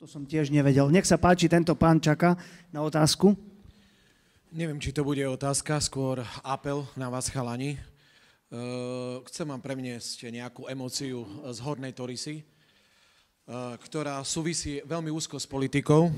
To som tiež nevedel. Nech sa páči, tento pán čaká na otázku. Neviem, či to bude otázka, skôr apel na vás, chalani. Chcem vám preniesť nejakú emóciu z Hornej Torisy, ktorá súvisí veľmi úzko s politikou,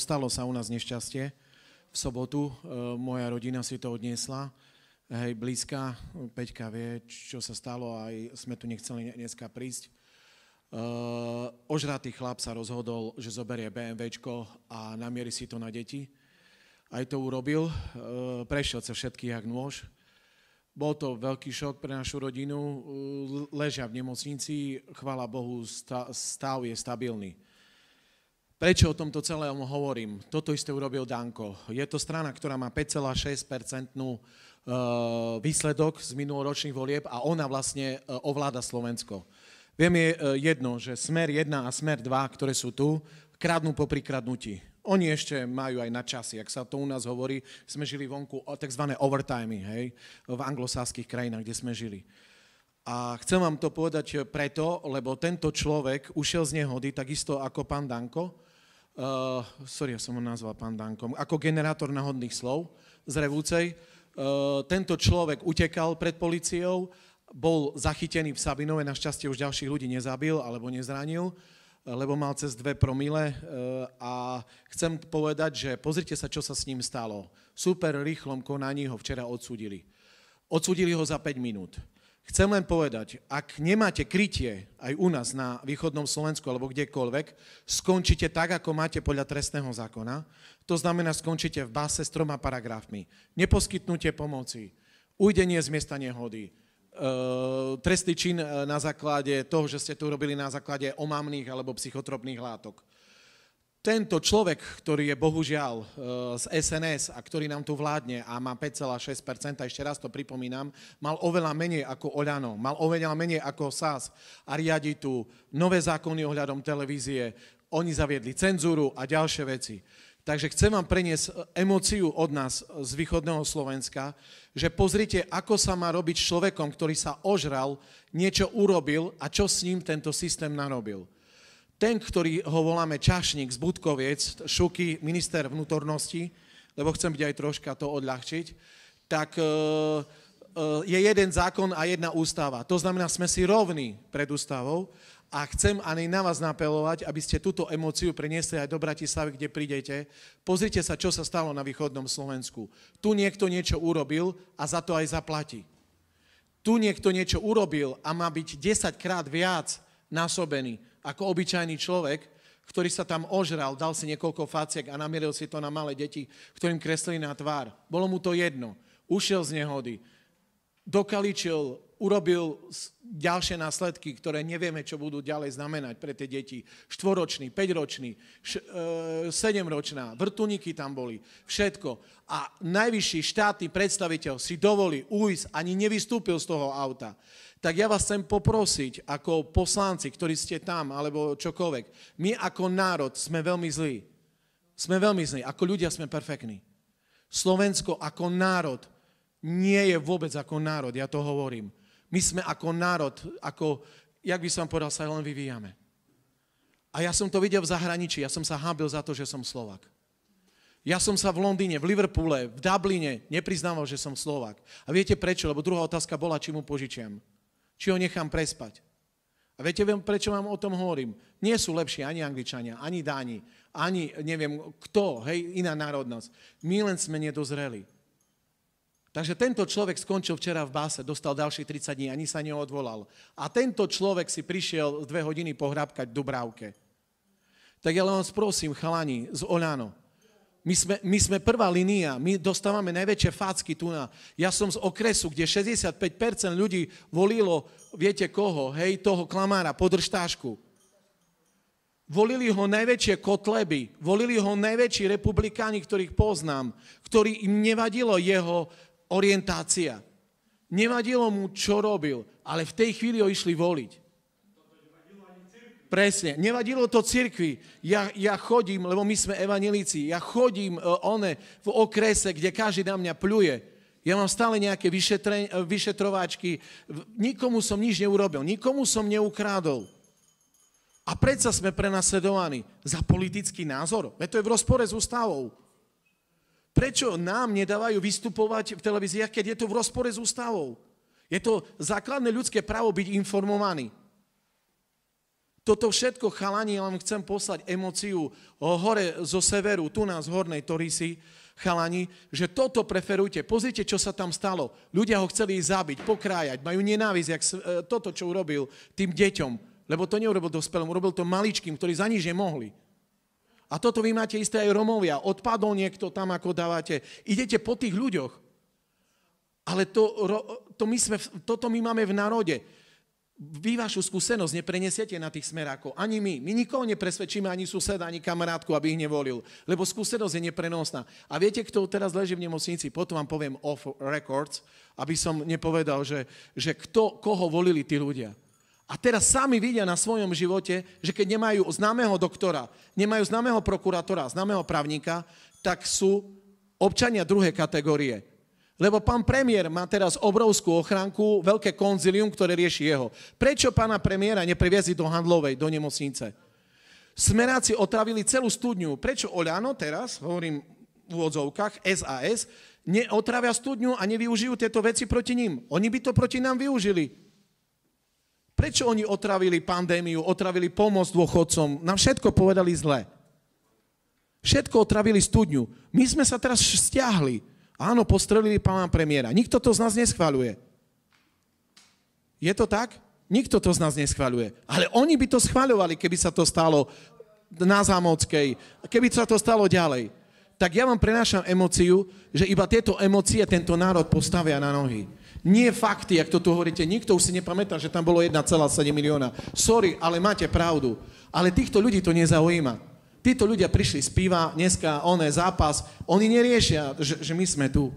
Stalo sa u nás nešťastie. V sobotu moja rodina si to odniesla. Hej, blízka, Peťka vie, čo sa stalo, aj sme tu nechceli dneska prísť. Ožratý chlap sa rozhodol, že zoberie BMWčko a namierí si to na deti. Aj to urobil, prešiel sa všetkých jak nôž. Bol to veľký šok pre našu rodinu, ležia v nemocnici, chvála Bohu, stav je stabilný. Prečo o tomto celém hovorím? Toto isté urobil Danko. Je to strana, ktorá má 5,6% výsledok z minuloročných volieb a ona vlastne ovláda Slovensko. Viem je jedno, že Smer 1 a Smer 2, ktoré sú tu, kradnú po prikradnutí. Oni ešte majú aj na časy, ak sa to u nás hovorí, sme žili vonku tzv. Overtimey, hej, v anglosaských krajinách, kde sme žili. A chcem vám to povedať preto, lebo tento človek ušiel z nehody, takisto ako pán Danko, ja som ho nazval pán Danko, ako generátor náhodných slov z Revúcej. Tento človek utekal pred políciou, bol zachytený v Sabinove, našťastie už ďalších ľudí nezabil alebo nezranil, lebo mal cez 2 promile a chcem povedať, že pozrite sa, čo sa s ním stalo. V super rýchlom konaní ho včera odsúdili. Odsúdili ho za 5 minút. Chcem len povedať, ak nemáte krytie aj u nás na východnom Slovensku alebo kdekoľvek, skončíte tak, ako máte podľa trestného zákona. To znamená, skončíte v báse s 3 paragrafmi. Neposkytnutie pomoci, ujdenie z miesta nehody, trestný čin na základe toho, že ste to urobili na základe omamných alebo psychotropných látok. Tento človek, ktorý je bohužiaľ z SNS a ktorý nám tu vládne a má 5,6%, ešte raz to pripomínam, mal oveľa menej ako Oľano, mal oveľa menej ako SAS a riadi tu nové zákony ohľadom televízie, oni zaviedli cenzúru a ďalšie veci. Takže chcem vám preniesť emóciu od nás z východného Slovenska, že pozrite, ako sa má robiť s človekom, ktorý sa ožral, niečo urobil a čo s ním tento systém narobil. Ten, ktorý ho voláme Čašník z Budkoviec, Šuky, minister vnútornosti, lebo chcem byť aj troška to odľahčiť, tak je jeden zákon a jedna ústava. To znamená, sme si rovní pred ústavou. A chcem ani na vás napelovať, aby ste túto emóciu preniesli aj do Bratislavy, kde prídete. Pozrite sa, čo sa stalo na východnom Slovensku. Tu niekto niečo urobil a za to aj zaplatí. Tu niekto niečo urobil a má byť 10-krát viac násobený ako obyčajný človek, ktorý sa tam ožral, dal si niekoľko faciek a namieril si to na malé deti, ktorým kreslili na tvár. Bolo mu to jedno. Ušiel z nehody, dokaličil, urobil ďalšie následky, ktoré nevieme, čo budú ďalej znamenať pre tie deti. 4-ročný, 5-ročný, 7-ročná, vrtuníky tam boli, všetko. A najvyšší štátny predstaviteľ si dovolí ujsť, ani nevystúpil z toho auta. Tak ja vás chcem poprosiť, ako poslanci, ktorí ste tam, alebo čokoľvek, my ako národ sme veľmi zlí. Sme veľmi zlí. Ako ľudia sme perfektní. Slovensko ako národ nie je vôbec ako národ, ja to hovorím. My sme ako národ, jak by som povedal, sa len vyvíjame. A ja som to videl v zahraničí, ja som sa hanbil za to, že som Slovák. Ja som sa v Londýne, v Liverpoole, v Dubline nepriznával, že som Slovák. A viete prečo? Lebo druhá otázka bola, či mu požičiam. Či ho nechám prespať. A viete, prečo vám o tom hovorím? Nie sú lepší ani Angličania, ani Dáni, ani neviem kto, hej, iná národnosť. My len sme nedozreli. Takže tento človek skončil včera v báse, dostal ďalších 30 dní, ani sa neodvolal. A tento človek si prišiel 2 hodiny pohrabkať v Dubravke. Tak ja len vás prosím, chalani, z Oľano, my sme prvá línia, my dostávame najväčšie facky tu na. Ja som z okresu, kde 65% ľudí volilo, viete koho, hej, toho klamára, Podržtášku. Volili ho najväčšie kotleby, volili ho najväčší republikáni, ktorých poznám, ktorí im nevadilo jeho orientácia. Nevadilo mu, čo robil, ale v tej chvíli ho išli voliť. Presne. Nevadilo to cirkvi. Ja chodím, lebo my sme evanjelíci, ja chodím v okrese, kde každý na mňa pľuje. Ja mám stále nejaké vyšetrováčky. Nikomu som nič neurobil, nikomu som neukrádol. A predsa sme prenasledovaní za politický názor. Veď to je v rozpore s ústavou. Prečo nám nedávajú vystupovať v televíziách, keď je to v rozpore s ústavou? Je to základné ľudské právo byť informovaný. Toto všetko, chalani, ja vám chcem poslať emóciu hore zo severu, tu nás z Hornej Torisy, chalani, že toto preferujte. Pozrite, čo sa tam stalo. Ľudia ho chceli zabiť, pokrájať, majú nenávisť, toto, čo urobil tým deťom. Lebo to neurobil dospelým, urobil to maličkým, ktorí za nič nemohli. A toto vy máte isté aj Romovia. Odpadol niekto tam, ako dávate. Idete po tých ľuďoch. Ale toto my máme v národe. Vy vašu skúsenosť nepreniesiete na tých smerákov. Ani my. My nikoho nepresvedčíme, ani suseda, ani kamarátku, aby ich nevolil. Lebo skúsenosť je neprenosná. A viete, kto teraz leží v nemocnici? Potom vám poviem off records, aby som nepovedal, že koho volili tí ľudia. A teraz sami vidia na svojom živote, že keď nemajú známeho doktora, nemajú známeho prokurátora, známeho právnika, tak sú občania druhej kategórie. Lebo pán premiér má teraz obrovskú ochránku, veľké konzilium, ktoré rieši jeho. Prečo pána premiéra nepreviezli do Handlovej, do nemocnice? Smeráci otravili celú studňu. Prečo Oľano teraz, hovorím v úvodzovkách, SAS, neotravia studňu a nevyužijú tieto veci proti ním? Oni by to proti nám využili. Prečo oni otravili pandémiu, otravili pomoc dôchodcom? Nám všetko povedali zle. Všetko otravili studňu. My sme sa teraz stiahli. Áno, postrelili pána premiéra. Nikto to z nás neschvaľuje. Je to tak? Nikto to z nás neschvaľuje. Ale oni by to schvaľovali, keby sa to stalo na Zámockej, keby sa to stalo ďalej. Tak ja vám prenášam emóciu, že iba tieto emócie tento národ postavia na nohy. Nie fakty, jak to tu hovoríte. Nikto už si nepamätá, že tam bolo 1,7 milióna. Sorry, ale máte pravdu. Ale týchto ľudí to nezaujíma. Títo ľudia prišli z piva, dneska zápas, oni neriešia, že my sme tu.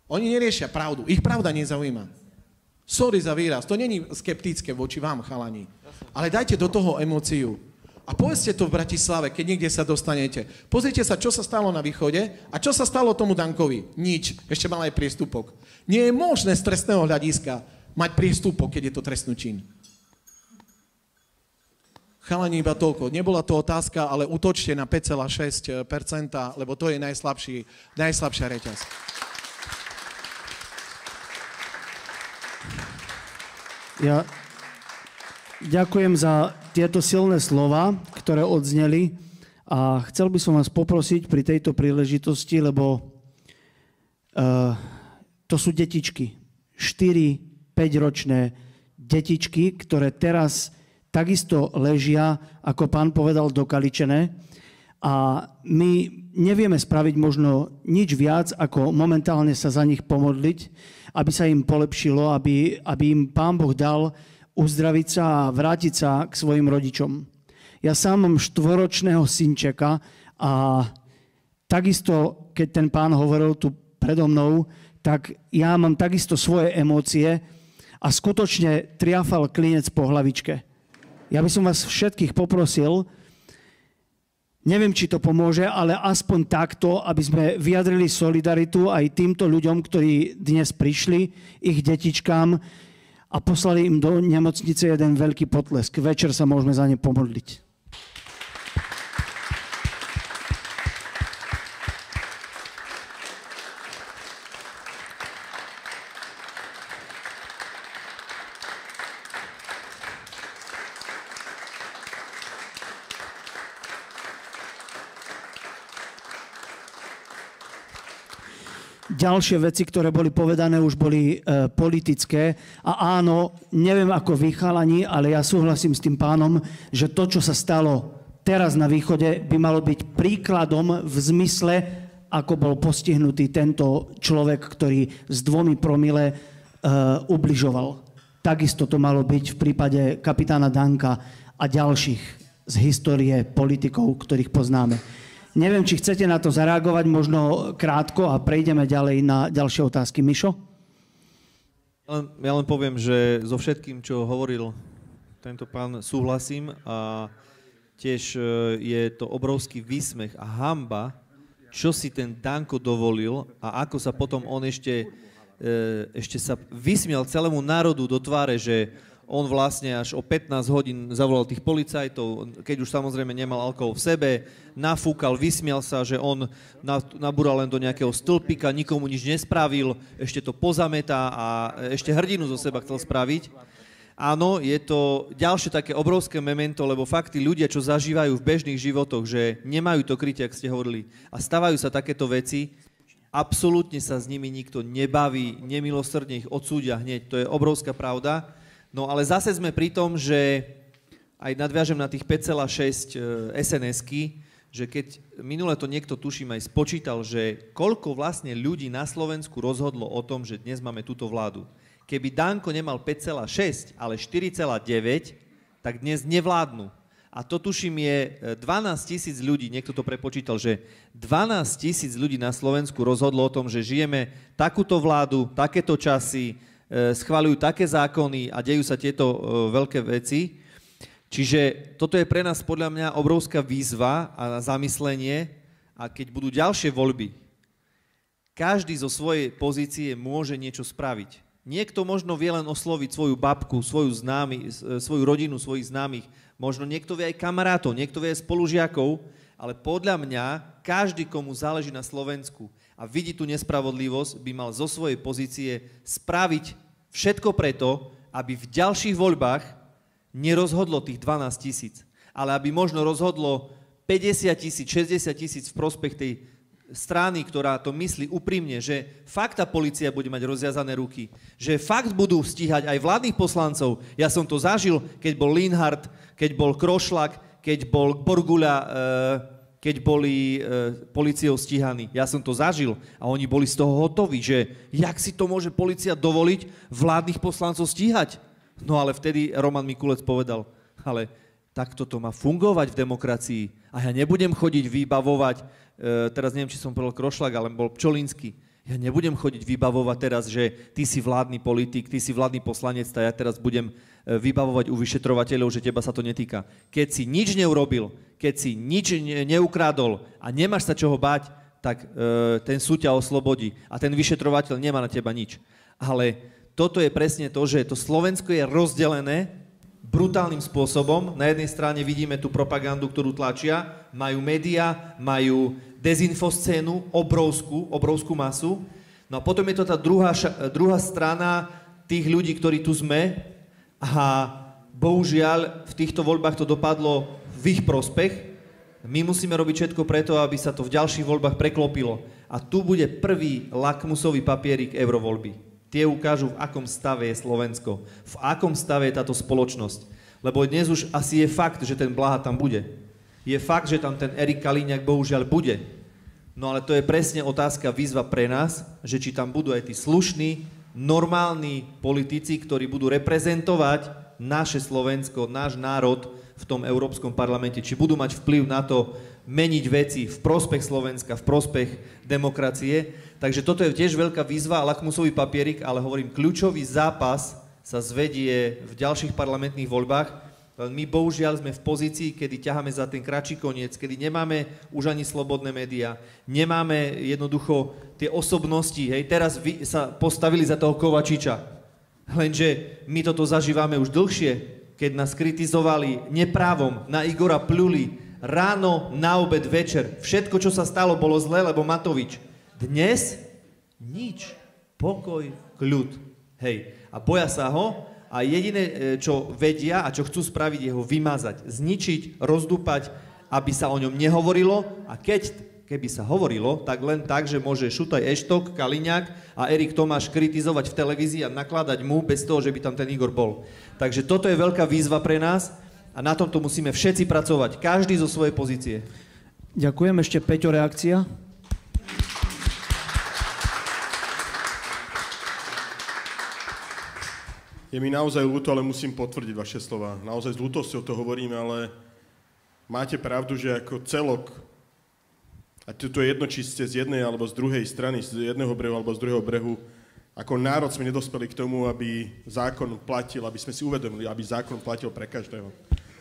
Oni neriešia pravdu, ich pravda nezaujíma. Sorry za výraz, to není skeptické voči vám, chalani. Ale dajte do toho emóciu. A povedzte to v Bratislave, keď niekde sa dostanete. Pozrite sa, čo sa stalo na východe a čo sa stalo tomu Dankovi. Nič, ešte mal aj priestupok. Nie je možné z trestného hľadiska mať priestupok, keď je to trestný čin. Chalani, iba toľko. Nebola to otázka, ale útočte na 5,6%, lebo to je najslabšia reťaz. Ja ďakujem za tieto silné slova, ktoré odzneli a chcel by som vás poprosiť pri tejto príležitosti, lebo to sú detičky. 4-5 ročné detičky, ktoré teraz takisto ležia, ako pán povedal, dokaličené. A my nevieme spraviť možno nič viac, ako momentálne sa za nich pomodliť, aby sa im polepšilo, aby im pán Boh dal uzdraviť sa a vrátiť sa k svojim rodičom. Ja sám mám 4-ročného synčeka a takisto, keď ten pán hovoril tu predo mnou, tak ja mám takisto svoje emócie a skutočne triafal klinec po hlavičke. Ja by som vás všetkých poprosil, neviem, či to pomôže, ale aspoň takto, aby sme vyjadrili solidaritu aj týmto ľuďom, ktorí dnes prišli, ich detičkám a poslali im do nemocnice jeden veľký potlesk. Večer sa môžeme za ne pomodliť. Ďalšie veci, ktoré boli povedané, už boli politické. A áno, neviem ako vy, chalani, ale ja súhlasím s tým pánom, že to, čo sa stalo teraz na východe, by malo byť príkladom v zmysle, ako bol postihnutý tento človek, ktorý s 2 promile ubližoval. Takisto to malo byť v prípade kapitána Danka a ďalších z histórie politikov, ktorých poznáme. Neviem, či chcete na to zareagovať, možno krátko a prejdeme ďalej na ďalšie otázky. Mišo? Ja len poviem, že so všetkým, čo hovoril tento pán, súhlasím a tiež je to obrovský výsmech a hanba, čo si ten Danko dovolil a ako sa potom on ešte sa vysmial celému národu do tváre, že on vlastne až o 15 hodín zavolal tých policajtov, keď už samozrejme nemal alkohol v sebe, nafúkal, vysmial sa, že on nabúral len do nejakého stĺpika, nikomu nič nespravil, ešte to pozametá a ešte hrdinu zo seba chcel spraviť. Áno, je to ďalšie také obrovské memento, lebo fakt tí ľudia, čo zažívajú v bežných životoch, že nemajú to krytie, ak ste hovorili, a stávajú sa takéto veci, absolútne sa s nimi nikto nebaví, nemilosrdne ich odsúdia hneď, to je obrovská pravda. No ale zase sme pri tom, že aj nadviažem na tých 5,6 SNS-ky, že keď minule to niekto, tuším, aj spočítal, že koľko vlastne ľudí na Slovensku rozhodlo o tom, že dnes máme túto vládu. Keby Danko nemal 5,6, ale 4,9, tak dnes nevládnu. A to tuším je 12 000 ľudí, niekto to prepočítal, že 12 000 ľudí na Slovensku rozhodlo o tom, že žijeme takúto vládu, takéto časy, schvaľujú také zákony a dejú sa tieto veľké veci. Čiže toto je pre nás podľa mňa obrovská výzva a zamyslenie. A keď budú ďalšie voľby, každý zo svojej pozície môže niečo spraviť. Niekto možno vie len osloviť svoju babku, svoju rodinu, svojich známych, možno niekto vie aj kamarátov, niekto vie aj spolužiakov, ale podľa mňa každý, komu záleží na Slovensku a vidí tú nespravodlivosť, by mal zo svojej pozície spraviť všetko preto, aby v ďalších voľbách nerozhodlo tých 12 000, ale aby možno rozhodlo 50 000, 60 000 v prospech tej strany, ktorá to myslí úprimne, že fakt tá polícia bude mať rozviazané ruky, že fakt budú stíhať aj vládnych poslancov. Ja som to zažil, keď bol Linhart, keď bol Krošlak, keď bol Borguľa, keď boli políciou stíhaní. Ja som to zažil a oni boli z toho hotoví, že jak si to môže polícia dovoliť vládnych poslancov stíhať? No ale vtedy Roman Mikulec povedal, ale takto to má fungovať v demokracii a ja nebudem chodiť vybavovať, teraz neviem, či som povedal Krošlak, ale bol Pčolínsky. Ja nebudem chodiť vybavovať teraz, že ty si vládny politik, ty si vládny poslanec a ja teraz budem vybavovať u vyšetrovateľov, že teba sa to netýka. Keď si nič neurobil, keď si nič neukradol a nemáš sa čoho báť, tak ten súd ťa oslobodí a ten vyšetrovateľ nemá na teba nič. Ale toto je presne to, že to Slovensko je rozdelené brutálnym spôsobom. Na jednej strane vidíme tú propagandu, ktorú tlačia, majú médiá, majú dezinfoscénu, obrovskú masu. No a potom je to tá druhá strana tých ľudí, ktorí tu sme a bohužiaľ v týchto voľbách to dopadlo v ich prospech. My musíme robiť všetko preto, aby sa to v ďalších voľbách preklopilo. A tu bude prvý lakmusový papierik eurovoľby. Tie ukážu, v akom stave je Slovensko, v akom stave je táto spoločnosť. Lebo dnes už asi je fakt, že ten Blaha tam bude. Je fakt, že tam ten Erik Kaliňák bohužiaľ bude. No ale to je presne otázka, výzva pre nás, že či tam budú aj tí slušní, normálni politici, ktorí budú reprezentovať naše Slovensko, náš národ v tom Európskom parlamente. Či budú mať vplyv na to meniť veci v prospech Slovenska, v prospech demokracie. Takže toto je tiež veľká výzva a lakmusový papierik, ale hovorím, kľúčový zápas sa zvedie v ďalších parlamentných voľbách. My bohužiaľ sme v pozícii, kedy ťaháme za ten kratší koniec, kedy nemáme už ani slobodné médiá, nemáme jednoducho tie osobnosti. Hej, teraz sa postavili za toho Kovačiča. Lenže my toto zažívame už dlhšie, keď nás kritizovali neprávom, na Igora pľuli, ráno, na obed, večer. Všetko, čo sa stalo, bolo zlé, lebo Matovič. Dnes nič. Pokoj, kľud. Hej. A boja sa ho a jediné, čo vedia a čo chcú spraviť, je ho vymazať, zničiť, rozdúpať, aby sa o ňom nehovorilo a keby sa hovorilo, tak len tak, že môže Šutaj Eštok, Kaliňák a Erik Tomáš kritizovať v televízii a nakladať mu bez toho, že by tam ten Igor bol. Takže toto je veľká výzva pre nás a na tomto musíme všetci pracovať, každý zo svojej pozície. Ďakujem. Ešte Peťo, reakcia? Je mi naozaj ľúto, ale musím potvrdiť vaše slova. Naozaj s ľútosťou to hovorím, ale máte pravdu, že ako celok, a to je jedno, či ste z jednej alebo z druhej strany, z jedného brehu alebo z druhého brehu, ako národ sme nedospeli k tomu, aby zákon platil, aby sme si uvedomili, aby zákon platil pre každého.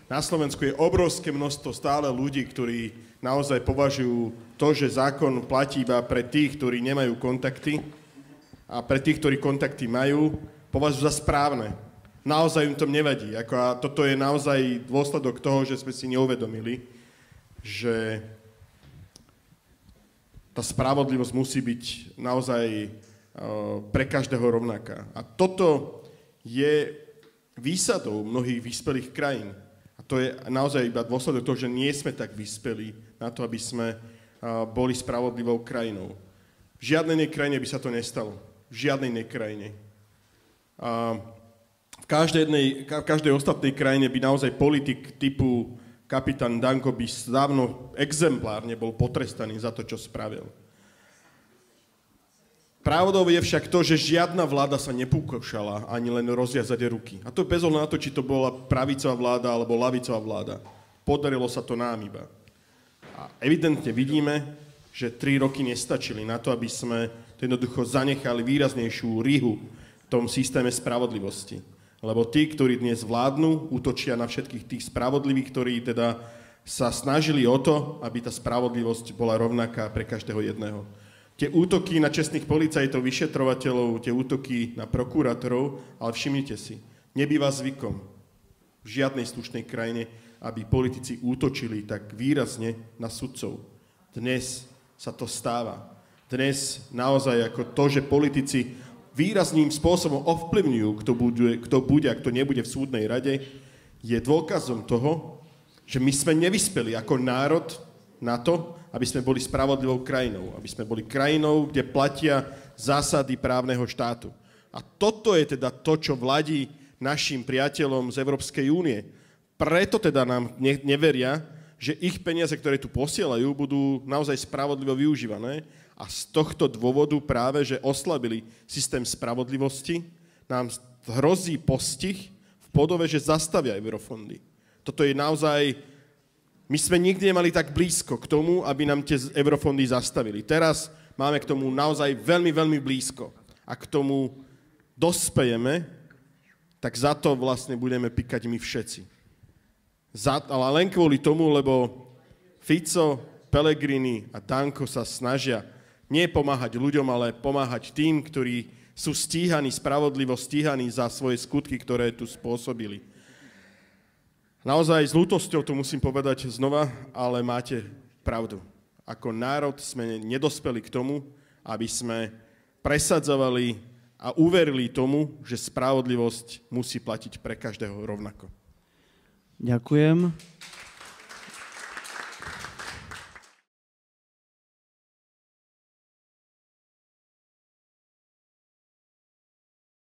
Na Slovensku je obrovské množstvo stále ľudí, ktorí naozaj považujú to, že zákon platí iba pre tých, ktorí nemajú kontakty a pre tých, ktorí kontakty majú, považujú za správne. naozaj im to nevadí. A toto je naozaj dôsledok toho, že sme si neuvedomili, že tá spravodlivosť musí byť naozaj pre každého rovnaká. A toto je výsadou mnohých vyspelých krajín. A to je naozaj iba dôsledok toho, že nie sme tak vyspelí na to, aby sme boli spravodlivou krajinou. V žiadnej inej krajine by sa to nestalo. V žiadnej inej krajine. V každej ostatnej krajine by naozaj politik typu kapitán Danko by dávno exemplárne bol potrestaný za to, čo spravil. Pravdou je však to, že žiadna vláda sa nepokúšala ani len rozviazať ruky. A to bez ohľadu na to, či to bola pravicová vláda alebo ľavicová vláda. Podarilo sa to nám iba. A evidentne vidíme, že 3 roky nestačili na to, aby sme to jednoducho zanechali výraznejšiu rihu v tom systéme spravodlivosti. Lebo tí, ktorí dnes vládnu, útočia na všetkých tých spravodlivých, ktorí teda sa snažili o to, aby tá spravodlivosť bola rovnaká pre každého jedného. Tie útoky na čestných policajtov, vyšetrovateľov, tie útoky na prokurátorov, ale všimnite si, nebýva zvykom v žiadnej slušnej krajine, aby politici útočili tak výrazne na sudcov. Dnes sa to stáva. Dnes naozaj ako to, že politici výrazným spôsobom ovplyvňujú, kto bude a kto nebude v súdnej rade, je dôkazom toho, že my sme nevyspeli ako národ na to, aby sme boli spravodlivou krajinou, aby sme boli krajinou, kde platia zásady právneho štátu. A toto je teda to, čo vladí našim priateľom z Európskej únie. Preto teda nám neveria, že ich peniaze, ktoré tu posielajú, budú naozaj spravodlivo využívané. A z tohto dôvodu práve, že oslabili systém spravodlivosti, nám hrozí postih v podobe, že zastavia eurofondy. Toto je naozaj... My sme nikdy nemali tak blízko k tomu, aby nám tie eurofondy zastavili. Teraz máme k tomu naozaj veľmi, veľmi blízko. A k tomu dospejeme, tak za to vlastne budeme pikať my všetci. Ale len kvôli tomu, lebo Fico, Pellegrini a Danko sa snažia nie pomáhať ľuďom, ale pomáhať tým, ktorí sú stíhaní, spravodlivo stíhaní za svoje skutky, ktoré tu spôsobili. Naozaj s ľútosťou to musím povedať znova, ale máte pravdu. Ako národ sme nedospeli k tomu, aby sme presadzovali a uverili tomu, že spravodlivosť musí platiť pre každého rovnako. Ďakujem.